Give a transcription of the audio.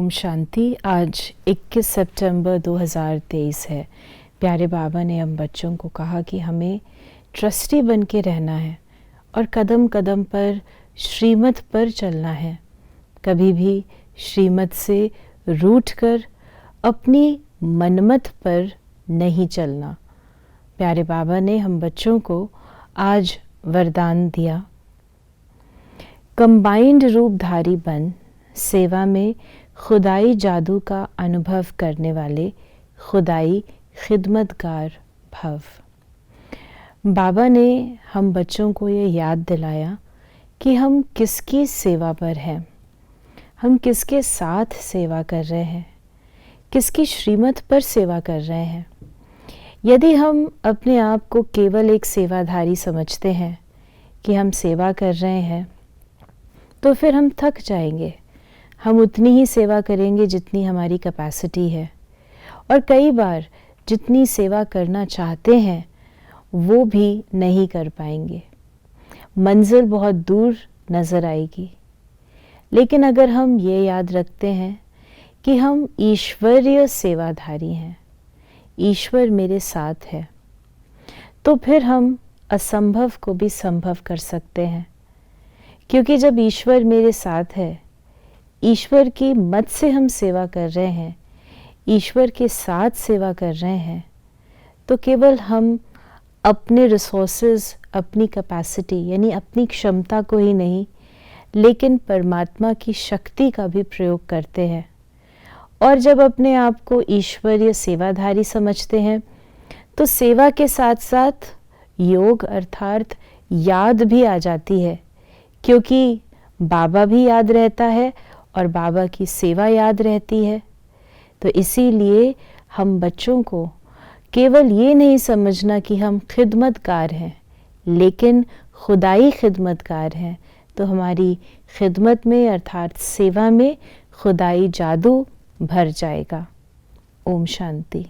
ओम शांति। आज 21 सितंबर 2023 है। प्यारे बाबा ने हम बच्चों को कहा कि हमें ट्रस्टी बन के रहना है और कदम कदम पर श्रीमत पर चलना है। कभी भी श्रीमत से रूठकर अपनी मनमत पर नहीं चलना। प्यारे बाबा ने हम बच्चों को आज वरदान दिया, कंबाइंड रूपधारी बन सेवा में खुदाई जादू का अनुभव करने वाले खुदाई खिदमतगार भव। बाबा ने हम बच्चों को ये याद दिलाया कि हम किसकी सेवा पर हैं, हम किसके साथ सेवा कर रहे हैं, किसकी श्रीमत पर सेवा कर रहे हैं। यदि हम अपने आप को केवल एक सेवाधारी समझते हैं कि हम सेवा कर रहे हैं, तो फिर हम थक जाएंगे। हम उतनी ही सेवा करेंगे जितनी हमारी कैपेसिटी है, और कई बार जितनी सेवा करना चाहते हैं वो भी नहीं कर पाएंगे। मंजिल बहुत दूर नज़र आएगी। लेकिन अगर हम ये याद रखते हैं कि हम ईश्वरीय सेवाधारी हैं, ईश्वर मेरे साथ है, तो फिर हम असंभव को भी संभव कर सकते हैं। क्योंकि जब ईश्वर मेरे साथ है, ईश्वर की मत से हम सेवा कर रहे हैं, ईश्वर के साथ सेवा कर रहे हैं, तो केवल हम अपने रिसोर्सेज, अपनी कैपेसिटी यानी अपनी क्षमता को ही नहीं, लेकिन परमात्मा की शक्ति का भी प्रयोग करते हैं। और जब अपने आप को ईश्वरीय सेवाधारी समझते हैं, तो सेवा के साथ साथ योग अर्थात याद भी आ जाती है, क्योंकि बाबा भी याद रहता है और बाबा की सेवा याद रहती है। तो इसीलिए हम बच्चों को केवल ये नहीं समझना कि हम खिदमतगार हैं, लेकिन खुदाई खिदमतगार हैं। तो हमारी खिदमत में अर्थात सेवा में खुदाई जादू भर जाएगा। ओम शांति।